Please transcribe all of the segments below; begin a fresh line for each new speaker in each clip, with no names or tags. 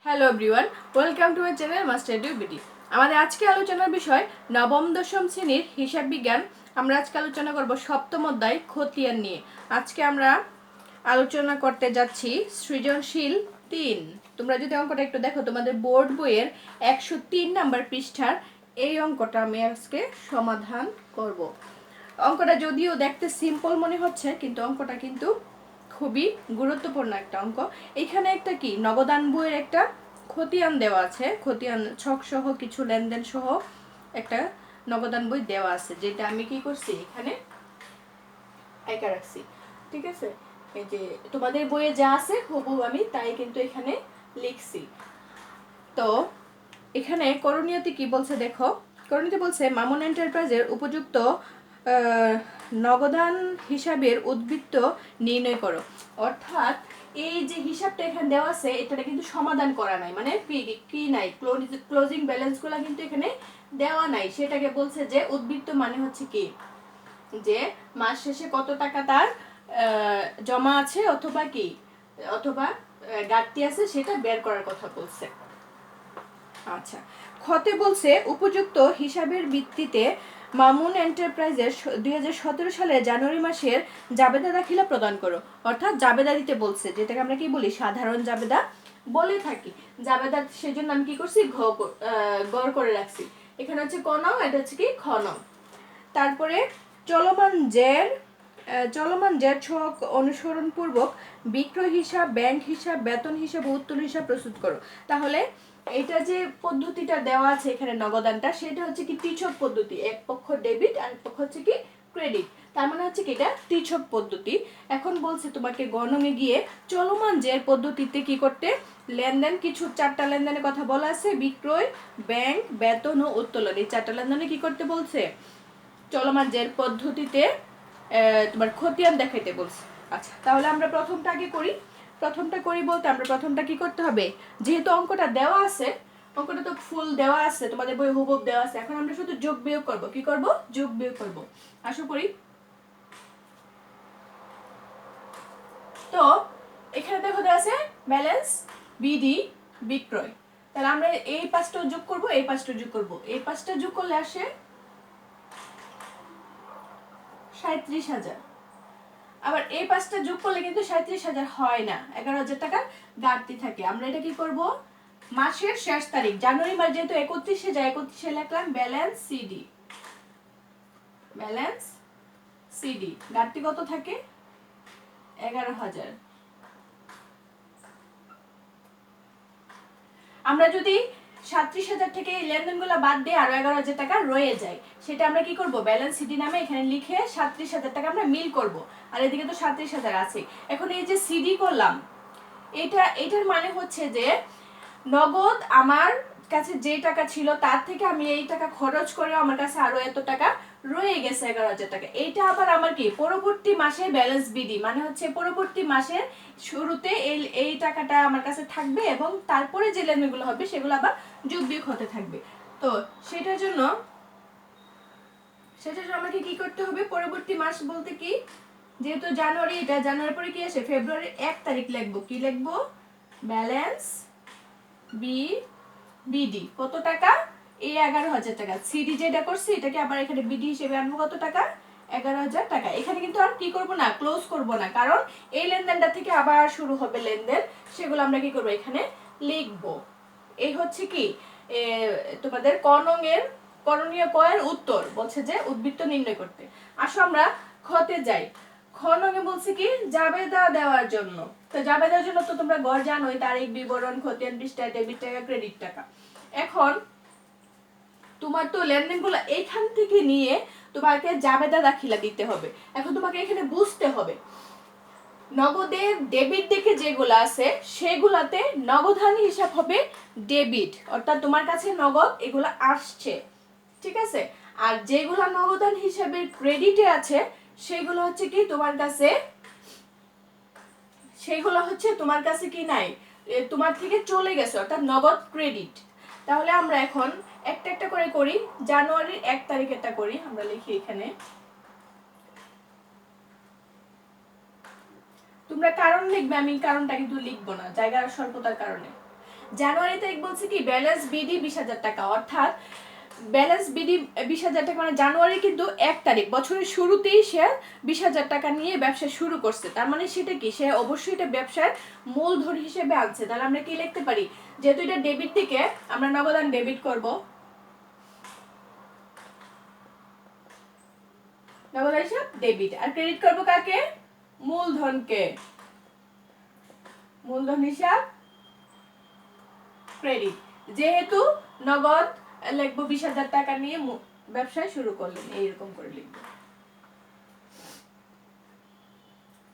Hello everyone, welcome to my channel master edu BD. আমাদের আজকে আলোচনার বিষয় নবম দশম শ্রেণীর হিসাব বিজ্ঞান। আমরা আজকে আলোচনা করব সপ্তম অধ্যায় খতিয়ান নিয়ে। আজকে আমরা আলোচনা করতে যাচ্ছি সৃজনশীল 3। তোমরা যদি অঙ্কটা একটু দেখো, তোমাদের বোর্ড বইয়ের 103 নাম্বার পৃষ্ঠার এই অঙ্কটা আমি আজকে সমাধান করব। অঙ্কটা যদিও দেখতে সিম্পল মনে হচ্ছে, কিন্তু অঙ্কটা কিন্তু খুবই গুরুত্বপূর্ণ একটা অঙ্ক। এখানে একটা কি নগদান বইয়ের একটা খতিয়ান দেওয়া আছে, খতিয়ান ছক সহ কিছু লেনদেন সহ একটা নগদান বই দেওয়া আছে, যেটা আমি কি করছি এখানে একা রাখছি। ঠিক আছে, এই যে তোমাদের বইয়ে যা আছে হুবহু আমি তাই কিন্তু এখানে লিখছি। তো এখানে করণীয়তে কি বলছে দেখো। করণীয়তে বলছে মামুন এন্টারপ্রাইজের উপযুক্ত নগদান হিসাবের উদ্বৃত্ত নির্ণয় করো। অর্থাৎ এই যে হিসাবটা এখানে দেওয়া আছে, এটা কিন্তু সমাধান করা নাই, মানে কি নাই, ক্লোজিং ব্যালেন্সগুলো কিন্তু এখানে দেওয়া নাই। সেটাকে বলছে যে উদ্বৃত্ত মানে হচ্ছে কি, যে মাস শেষে কত টাকা তার জমা আছে অথবা কি অথবা ঘাটতি আছে, সেটা বের করার কথা বলছে। আচ্ছা, খতে বলছে উপযুক্ত হিসাবের ভিত্তিতে মামুন এন্টারপ্রাইজের 2017 সালের জানুয়ারি মাসের জাবেদা দাখিলা প্রদান করো। অর্থাৎ জাবেদা দিতে বলছে, যেটাকে আমরা কি বলি সাধারণ জাবেদা বলে থাকি। জাবেদা সেজন্য আমি কি করছি গড় করে রাখছি। এখানে হচ্ছে ক নং, এটা হচ্ছে কি খ নং। তারপরে চলমান জের ছক অনুসরণ পূর্বক বিক্রয় হিসাব, ব্যাংক হিসাব, বেতন হিসাব ও উত্তোলন হিসাব প্রস্তুত করো। তাহলে এটা যে পদ্ধতিটা দেওয়া আছে এখানে নগদানটা, সেটা হচ্ছে কি ত্রিছক পদ্ধতি। এক পক্ষ ডেবিট আর এক পক্ষ হচ্ছে কি ক্রেডিট। তার মানে হচ্ছে কি এটা ত্রিছক পদ্ধতি। এখন বলছে তোমাকে গণনে গিয়ে চলমান জের পদ্ধতিতে কি করতে, লেনদেন কিছু 4টা লেনদেনের কথা বলা আছে, বিক্রয়, ব্যাংক, বেতন ও উত্তোলন। এই 4টা লেনদেনে কি করতে বলছে, চলমান জের পদ্ধতিতে তোমার খতিয়ান দেখাইতে বলছে। আচ্ছা, তাহলে আমরা প্রথমটা আগে করি। প্রথমটা করি বলতে আমরা প্রথমটা কি করতে হবে, যেহেতু অঙ্কটা দেওয়া আছে, অঙ্কটা তো ফুল দেওয়া আছে, তোমাদের বই হুবহু দেওয়া আছে। এখন আমরা শুধু যোগ বিয়োগ করব। কি করব? যোগ বিয়োগ করব। আশা করি। তো এখানে দেখো দেওয়া আছে ব্যালেন্স বিডি বিক্রয়। তাহলে আমরা এই পাঁচটা যোগ করব, এই পাঁচটা যোগ করব। এই পাঁচটা যোগ করলে আসে 37,000। আবার এই পাঁচটা যোগ করলে কিন্তু 37,000 হয় না, 11,000 টাকা ঘাটতি থাকে। আমরা এটা কি করব, মাসের শেষ তারিখ জানুয়ারি মাস যেহেতু 31-এ যায়, 31-এ লিখলাম ব্যালেন্স সিডি। ব্যালেন্স সিডি ঘাটতি কত থাকে? 11,000। আমরা যদি 37,000 থেকে এই লেনদেনগুলো বাদ দিয়ে আরো 11,000 টাকা রয়ে যায়, সেটা আমরা কি করব, ব্যালেন্স সিডি নামে এখানে লিখে 37,000 টাকা আমরা মিল করব। আর এদিকে তো 37,000 আছে। এখন এই যে সিডি করলাম, এটার মানে হচ্ছে যে নগদ আমার কাছে যে টাকা ছিল তার থেকে আমি এই টাকা খরচ করে আমার কাছে আরো এত টাকা রয়ে গেছে, 11,000 টাকা। এইটা আবার আমার কি পরবর্তী মাসে ব্যালেন্স বিডি, মানে হচ্ছে পরবর্তী মাসের শুরুতে এই টাকাটা আমার কাছে থাকবে এবং তারপরে যে লেনদেনগুলো হবে সেগুলো আবার যোগ বিয়োগ হতে থাকবে। তো সেটার জন্য আমাকে কি করতে হবে, পরবর্তী মাস বলতে কি, যেহেতু জানুয়ারি, এটা জানুয়ারির পরে কি আসে, ফেব্রুয়ারির 1 তারিখ লিখবো। কি লিখবো? ব্যালেন্স বিডি কত টাকা? এই 11,000 টাকা। সিডি যেটা করছি এটাকে আবার এখানে বিডি হিসেবে আনবো কত টাকা? 11,000 টাকা। এখানে কিন্তু আর কি করব না, ক্লোজ করব না, কারণ এই লেনদেনটা থেকে আবার শুরু হবে লেনদেন, সেগুলো আমরা কি করব এখানে লিখব। এই হচ্ছে কি তোমাদের ক নং এর করণীয় কয়ের উত্তর। বলছে যে উদ্বৃত্ত নির্ণয় করতে। আসো আমরা খতে যাই। খ নং এ বলছে কি জাবেদা দেওয়ার জন্য। তো জাবেদার জন্য তো তোমরা গড় জানোই, তারিখ, বিবরণ, খতিয়ান পৃষ্ঠা, ডেবিট টাকা, ক্রেডিট টাকা। এখন তোমার তো লেনদেনগুলো এইখান থেকে নিয়ে তোমাকে জাবেদা দাখিলা দিতে হবে। এখন তোমাকে এখানে বুঝতে হবে নগদের ডেবিট দিকে যেগুলো আছে সেগুলাতে নগদান হিসাব হবে ডেবিট, অর্থাৎ তোমার কাছে নগদ এগুলো আসছে। ঠিক আছে, আর যেগুলো নগদান হিসাবের ক্রেডিটে আছে সেগুলো হচ্ছে কি তোমার কাছে, সেগুলো হচ্ছে তোমার কাছে কি নাই, তোমার থেকে চলে গেছে, অর্থাৎ নগদ ক্রেডিট। তাহলে আমরা এখন একটা একটা করে করি। জানুয়ারির 1 তারিখেরটা করি, আমরা লিখি এখানে। তোমরা কারণ লিখবে, আমি কারণটা কিন্তু লিখবো না জায়গার স্বল্পতার কারণে। জানুয়ারি তারিখ বলছে কি ব্যালেন্স বিডি 20,000 টাকা, অর্থাৎ ব্যালেন্স বিডি 20,000 টাকা, মানে জানুয়ারি কিন্তু 1 তারিখ, বছরের শুরুতেই সে 20,000 টাকা নিয়ে ব্যবসা শুরু করছে। তার মানে সেটা কি, সে অবশ্যই এটা ব্যবসার মূলধন হিসেবে আনছে। তাহলে আমরা কি লিখতে পারি, যেহেতু এটা ডেবিট থেকে আমরা নগদান ডেবিট করব, নগদ হিসাব ডেবিট, আর ক্রেডিট করব কাকে, মূলধনকে, মূলধন হিসাব ক্রেডিট। যেহেতু নগদ লিখবো 20,000 টাকা নিয়ে ব্যবসা শুরু করলেন, এইরকম করে লিখবো।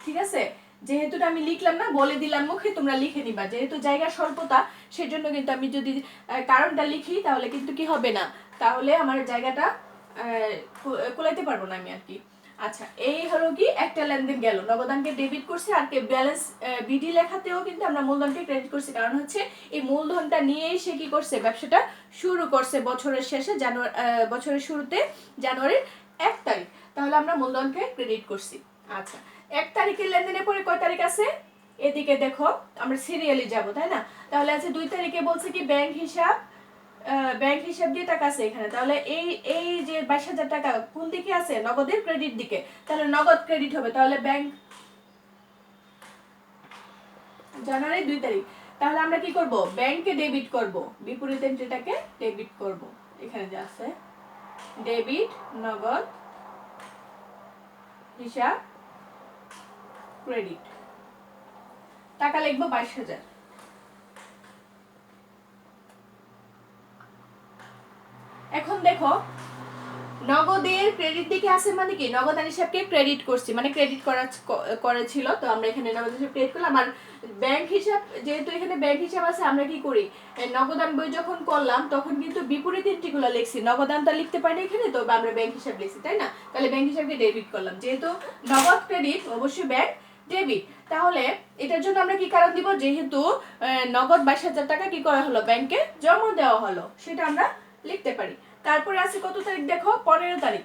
ঠিক আছে, যেহেতু আমি লিখলাম না, বলে দিলাম মুখে, তোমরা লিখে নিবা। যেহেতু জায়গা স্বল্পতা, সেজন্য কিন্তু আমি যদি কারণটা লিখি তাহলে কিন্তু কি হবে না, তাহলে আমার জায়গাটা কুলাইতে পারবো না আমি আর কি। আচ্ছা, এই হলো কি একটা লেনদেন গেল, নগদানকে ডেবিট করছি, আর ব্যালেন্স বিডি লেখাতেও কিন্তু আমরা মূলধনকে ক্রেডিট করছি, কারণ হচ্ছে এই মূলধনটা নিয়েই সে কি করছে, ব্যবসাটা শুরু করছে বছরের শেষে, বছরের শুরুতে জানুয়ারির 1 তারিখ। তাহলে আমরা মূলধনকে ক্রেডিট করছি। আচ্ছা, 1 তারিখের লেনদেনের পরে কয় তারিখ আছে, এদিকে দেখো আমরা সিরিয়ালি যাব, তাই না? তাহলে আছে 2 তারিখে বলছে কি ব্যাংক হিসাব দিয়ে টাকা আছে এখানে। তাহলে এই যে 22,000 টাকা কোন দিকে আছে, নগদের ক্রেডিট দিকে, তাহলে নগদ ক্রেডিট হবে। তাহলে ব্যাংক জানুয়ারি 2 তারিখ, তাহলে আমরা কি করব, ব্যাংকে ডেবিট করব, বিপরীত এন্ট্রিটাকে ডেবিট করব। এখানে যা আছে ডেবিট নগদ হিসাব ক্রেডিট, টাকা লিখবো 22,000। এখন দেখো, নগদের ক্রেডিট দিকে আছে মানে কি, নগদান হিসাবকে ক্রেডিট করছি, মানে ক্রেডিট করেছিল, তো আমরা এখানে নগদ হিসাব ক্রেডিট করলাম। আর ব্যাংক হিসাব, যেহেতু এখানে ব্যাংক হিসাব আছে, আমরা কি করি, নগদান বই যখন করলাম তখন কিন্তু বিপরীত এন্ট্রিগুলো লিখছি, নগদানটা লিখতে পারি এখানে, তো আমরা ব্যাংক হিসাব লিখছি, তাই না? তাহলে ব্যাংক হিসাবকে ডেবিট করলাম, যেহেতু নগদ ক্রেডিট অবশ্যই ব্যাংক ডেবিট। তাহলে এটার জন্য আমরা কি কারণ দিব, যেহেতু নগদ 22,000 টাকা কি করা হলো, ব্যাংকে জমা দেওয়া হলো, সেটা আমরা লিখতে পারি। তারপরে আছে কত তারিখ, দেখো 15 তারিখ।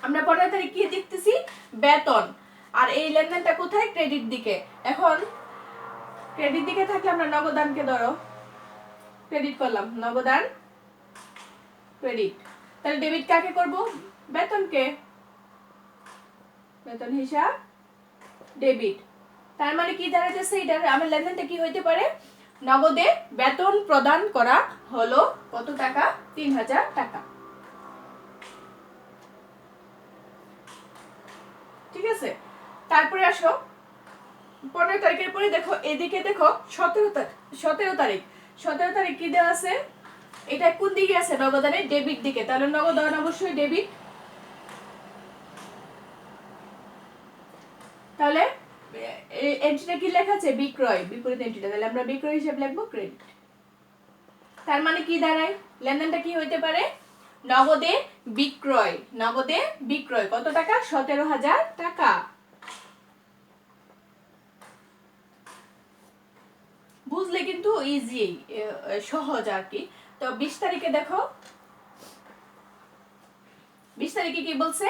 আমরা 15 তারিখ কি দেখতেছি, বেতন, আর এই লেনদেনটা কোথায়, ক্রেডিট দিকে। এখন ক্রেডিট দিকে থাকলে আমরা নগদানকে ধরো ক্রেডিট করলাম, নগদান ক্রেডিট। তাহলে ডেবিট কাকে করব, বেতনকে, বেতন হিসাব ডেবিট। তার মানে কি দাঁড়াতেছে, এটা আমার লেনদেনটা কি হইতে পারে, নগদে বেতন প্রদান করা হলো কত টাকা, 3,000 টাকা। ঠিক আছে, তারপরে আসো 15 তারিখের পরে দেখো, এদিকে দেখো 17 তারিখ। 17 তারিখ কি দেওয়া আছে, এটা কোন দিকে আছে, নগদানের ডেবিট দিকে, তাহলে নগদান অবশ্যই ডেবিট। তাহলে এন্ট্রিটা কি লেখা আছে, বিক্রয়, বিপরীত এন্ট্রিটা, তাহলে আমরা বিক্রয় হিসাব লিখবো ক্রেডিট। তার মানে কি দাঁড়ায়, লেনদেনটা কি হইতে পারে, নগদে বিক্রয়, নগদে বিক্রয় কত টাকা, 17,000 টাকা। বুঝলে কিন্তু ইজি, সহজ আর কি। তো 20 তারিখে দেখো, 20 তারিখে কি বলছে,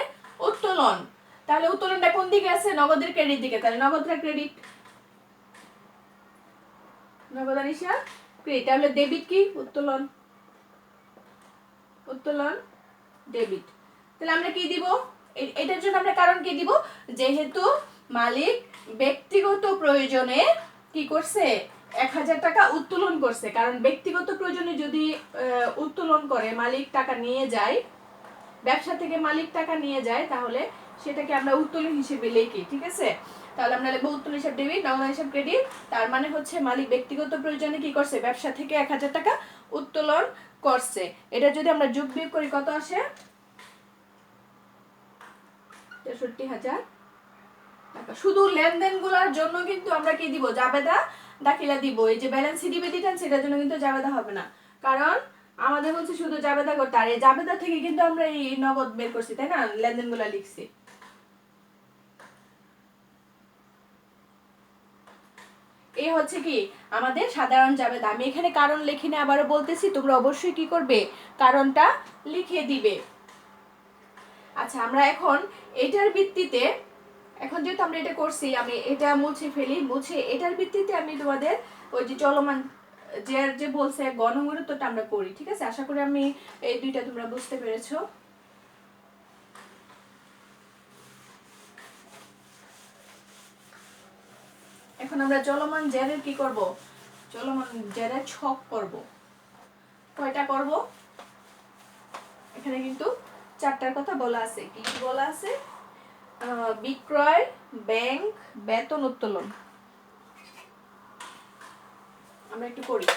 উত্তোলন। তাহলে উত্তোলনটা কোন দিকে আছে, নগদের ক্রেডিট দিকে, তাহলে নগদটা ক্রেডিট, নগদান হিসাব ক্রেডিট। তাহলে ডেবিট কি, উত্তোলন, উত্তোলন ডেবিট। তাহলে আমরা কি দিব, এটার জন্য আমরা কারণ কি দিব, যেহেতু মালিক ব্যক্তিগত প্রয়োজনে কি করছে, 1,000 টাকা উত্তোলন করছে। কারণ ব্যক্তিগত প্রয়োজনে যদি উত্তোলন করে, মালিক টাকা নিয়ে যায়, ব্যবসা থেকে মালিক টাকা নিয়ে যায়, তাহলে সেটাকে আমরা উত্তোলন হিসেবে লিখি। ঠিক আছে, তাহলে আমরা লিখবো উত্তোলন হিসাব ডেবিট, নগদ হিসাব ক্রেডিট। তার মানে হচ্ছে মালিক ব্যক্তিগত প্রয়োজনে কি করছে, ব্যবসা থেকে 1,000 টাকা উত্তোলন করছে। এটা যদি আমরা যোগ বিয়োগ করি কত আসে, 63,000 টাকা। শুধু লেনদেন গুলার জন্য কিন্তু আমরা কি দিব, জাবেদা দাখিলা দিব। এই যে ব্যালেন্স শীট দিবেন, সেটার জন্য কিন্তু জাবেদা হবে না, কারণ আমাদের হচ্ছে শুধু জাবেদা করতে। আর এই জাবেদা থেকে কিন্তু আমরা এই নগদ বের করছি, তাই না, লেনদেন গুলা লিখছি। এই হচ্ছে কি আমাদের সাধারণ জাবেদা। আমি এখানে কারণ লিখি না, আবারও বলতেছি, তোমরা অবশ্যই কি করবে, কারণটা লিখে দিবে। আচ্ছা, আমরা এখন এটার ভিত্তিতে, এখন যেহেতু আমরা এটা করছি, আমি এটা মুছে ফেলি, মুছে এটার ভিত্তিতে আমি তোমাদের ওই যে চলমান যে বলছে গণগুরুত্বটা আমরা করি, ঠিক আছে? আশা করি আমি এই দুইটা তোমরা বুঝতে পেরেছো। এখন আমরা চলমান জেরের কি করব? চলমান জেরের ছক করব। কয়টা করব? এখানে কিন্তু চারটার কথা বলা আছে। কি কি বলা আছে? বিক্রয়, ব্যাংক, বেতন, উত্তোলন। আমরা একটু করি।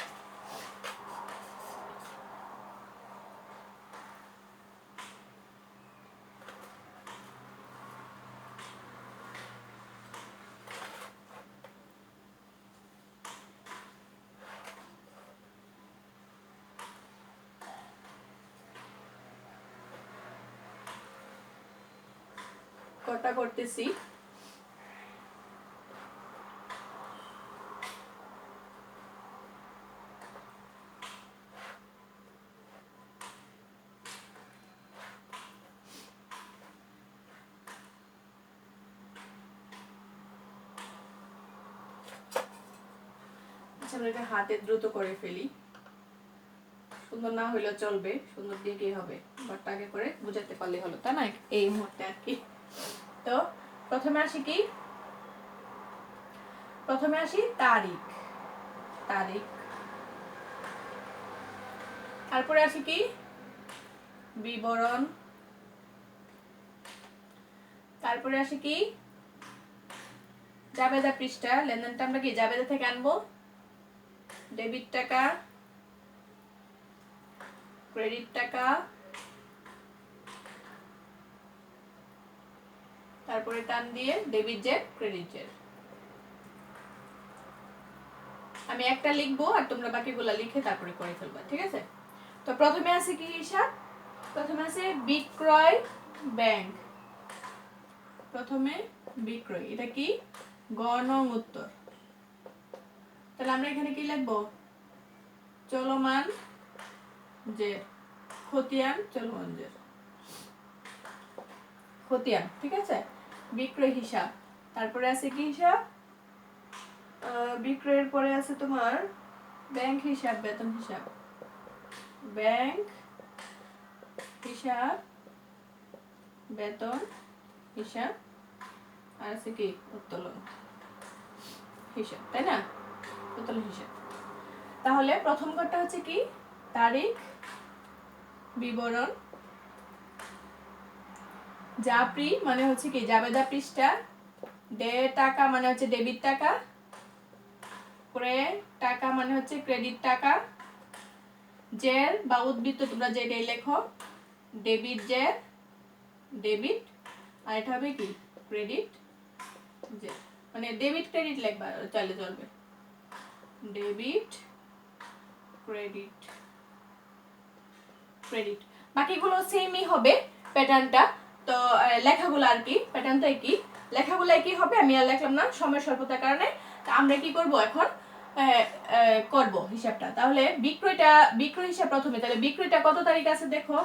কটা করতেছি? আমরা এটা হাতে দ্রুত করে ফেলি, সুন্দর না হইলেও চলবে, সুন্দর দিয়ে কি হবে, বাট আগে করে বুঝাতে পারলে হলো, তাই না? এই মুহূর্তে আর কি। তো প্রথমে আসি কি? প্রথমে আসি তারিখ। তারিখ। তারপরে আসি কি? বিবরণ। তারপরে আসি কি? জাবেদা পৃষ্ঠা। লেনদেনটা আমরা কি জাবেদা থেকে আনবো? ডেবিট টাকা, ক্রেডিট টাকা, তারপরে টান দিয়ে ডেবিট জের, ক্রেডিট জের। আমি একটা লিখবো আর তোমরা বাকিগুলো লিখে তারপরে করে ফেলবা, ঠিক আছে? তো প্রথমে আছে কি হিসাব? প্রথমে আছে বিক্রয় ব্যাংক। প্রথমে বিক্রয়, এটা কি? গণং উত্তর। তাহলে আমরা এখানে কি লিখবো? চলমান জের, খতিয়ান চলমান জের, খতিয়ান, ঠিক আছে? বিক্রয় হিসাব। তারপরে আছে কি হিসাব? বিক্রয়ের পরে আছে তোমার ব্যাংক হিসাব, বেতন হিসাব। ব্যাংক হিসাব, বেতন হিসাব, আর আছে কি? উত্তোলন হিসাব, তাই না? উত্তোলন হিসাব। তাহলে প্রথম ঘরটা হচ্ছে কি? তারিখ, বিবরণ, জাপ্রি মানে হচ্ছে কি? জাবেদা পৃষ্ঠা, ডে টাকা মানে হচ্ছে ডেবিট টাকা, ক্রে টাকা মানে হচ্ছে ক্রেডিট টাকা, জের বা উদ্বৃত্ত তোমরা যেটাই লেখো, ডেবিট জের, ডেবিট, আর এটা হবে কি? ক্রেডিট জের। মানে ডেবিট ক্রেডিট লিখবা চাইলে চলবে, ডেবিট ক্রেডিট, ক্রেডিট। বাকিগুলো সেমই হবে প্যাটার্নটা। তো লেখাগুলো আর কি প্যাটার্নটা কি, লেখাগুলো কি হবে আমি আর লিখলাম না সময় স্বল্পতার কারণে। তো আমরা কি করব এখন? করব হিসাবটা। তাহলে বিক্রয় হিসাব প্রথমে। তাহলে বিক্রয়টা কত তারিখ আছে দেখো?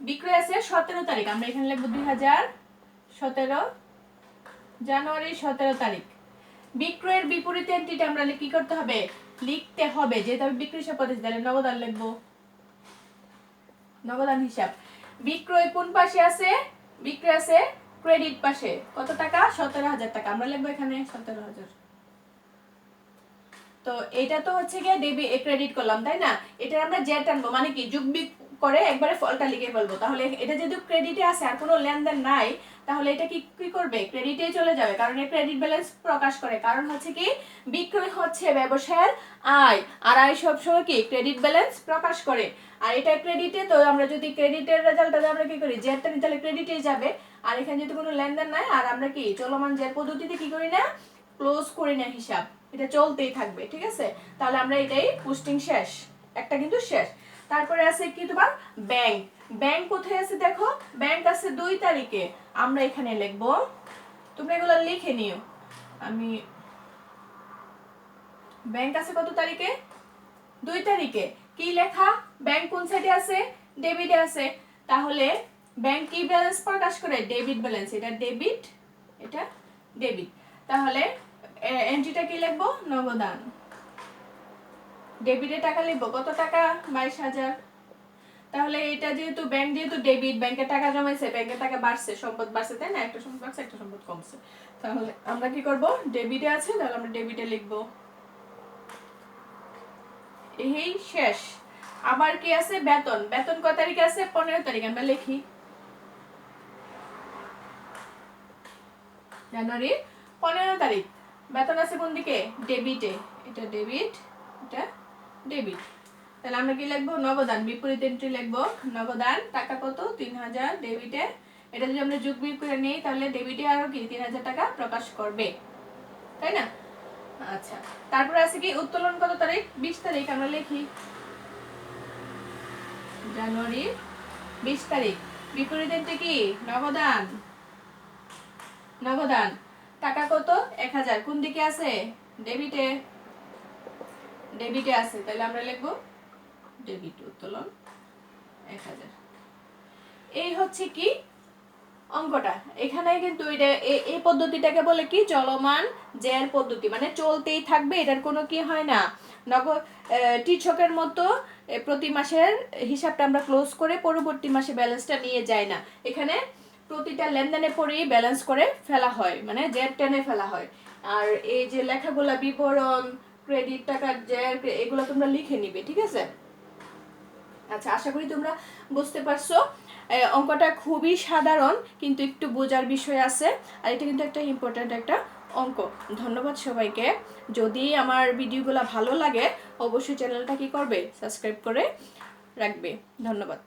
বিক্রয় আছে 17 তারিখ। আমরা এখানে লিখব 2017 জানুয়ারি 17 তারিখ। বিক্রয়ের বিপরীত এন্ট্রিটা আমরা কি করতে হবে? লিখতে হবে। যেহেতু আমি বিক্রয় হিসাব করতেছি তাহলে নগদান লিখবো, নগদান হিসাব। বিক্রয় কোন পাশে আছে? বিক্রয় আছে ক্রেডিট পাশে। কত টাকা? 17,000 টাকা। আমরা লিখবো এখানে 17,000। তো এটা তো হচ্ছে গিয়ে ডেবিট ক্রেডিট করলাম, তাই না? এটা আমরা জেড টানবো, মানে কি যোগ বিয়োগ করে একবারে ফলটা লিখে ফেলবো। তাহলে এটা যেহেতু ক্রেডিটে আছে আর কোনো লেনদেন নাই, তাহলে এটা কি করবে? ক্রেডিটেই চলে যাবে, কারণ এই ক্রেডিট ব্যালেন্স প্রকাশ করে। কারণ হচ্ছে কি বিক্রয় হচ্ছে ব্যবসায়ের আয়, আর আয় সবসময় কি ক্রেডিট ব্যালেন্স প্রকাশ করে। আর এটা ক্রেডিটে, তো আমরা যদি ক্রেডিটের রেজাল্টটা আমরা কি করি? জেডটা নিই, তাহলে ক্রেডিটেই যাবে। আর এখানে যদি কোনো লেনদেন নাই, আর আমরা কি চলমান জেড পদ্ধতিতে কি করি না? ক্লোজ করি না হিসাব, এটা চলতেই থাকবে, ঠিক আছে? তাহলে আমরা এটাই পোস্টিং শেষ, একটা কিন্তু শেষ। তারপরে আছে কি তোমার ব্যাংক। ব্যাংক কোথায় আছে দেখো? ব্যাংক আছে 2 তারিখে। আমরা এখানে লিখব, তোমরা এগুলো লিখে নিও। আমি ব্যাংক আছে কত তারিখে? 2 তারিখে। কি লেখা? ব্যাংক কোন সাইডে আছে? ডেবিটে আছে। তাহলে ব্যাংক কি ব্যালেন্স প্রকাশ করে? Debit balance. এটা ডেবিট, এটা ডেবিট। তাহলে এন্ট্রিটা কি লিখবো? নগদান। ডেবিটে টাকা লিখবো, কত টাকা? 22,000। তাহলে এটা যেহেতু ব্যাংক, যেহেতু ডেবিট, ব্যাংকে টাকা জমাইছে, ব্যাংকে টাকা বাড়ছে, সম্পদ বাড়ছে, তাই না? একটা সম্পদ বাড়ছে, একটা সম্পদ কমছে। তাহলে আমরা কি করব? ডেবিটে আছে, তাহলে আমরা ডেবিটে লিখবো। এই শেষ। আবার কি আছে? বেতন। বেতন কত তারিখে আছে? 15 তারিখ। আমরা লিখি জানুয়ারি 15 তারিখ। বেতন আছে কোন দিকে? ডেবিটে। এটা ডেবিট, এটা ডেবিট। তাহলে আমরা কি লিখবো? নগদান। বিপরীত এন্ট্রি লিখবো নগদান। টাকা কত? 3000 ডেবিটে। এটা যদি আমরা যোগ বিয়োগ করে নেই তাহলে ডেবিটে আরো কি 3000 টাকা প্রকাশ করবে, তাই না? আচ্ছা, তারপরে আছে কি উত্তোলন কত তারিখ? 20 তারিখ। আমরা লিখি জানুয়ারি 20 তারিখ। বিপরীত এন্ট্রি কি? নগদান। নগদান টাকা কত? 1000। কোন দিকে আছে? ডেবিটে। ডেবিটে আছে, তাহলে আমরা লিখবো ডেবিট, উত্তোলন 1000। এই হচ্ছে কি অঙ্কটা। এখানে কিন্তু এটা এই পদ্ধতিটাকে বলে কি? চলমান জ্যার পদ্ধতি, মানে চলতেই থাকবে, এটার কোনো কি হয় না, টিচকের মতো প্রতি মাসের হিসাবটা আমরা ক্লোজ করে পরবর্তী মাসে ব্যালেন্সটা নিয়ে যাই না। এখানে প্রতিটা লেনদেনের পরেই ব্যালেন্স করে ফেলা হয়, মানে জ্যার টেনে ফেলা হয়। আর এই যে লেখাগুলা বিবরণ, ক্রেডিট টাকার জ্যার, এগুলো তোমরা লিখে নিবে, ঠিক আছে? আচ্ছা, আশা করি তোমরা বুঝতে পারছো। অঙ্কটা খুবই সাধারণ, কিন্তু একটু বোঝার বিষয় আছে, আর এটা কিন্তু একটা ইম্পর্ট্যান্ট একটা অঙ্ক। ধন্যবাদ সবাইকে। যদি আমার ভিডিওগুলো ভালো লাগে অবশ্যই চ্যানেলটা কি করবে? সাবস্ক্রাইব করে রাখবে। ধন্যবাদ।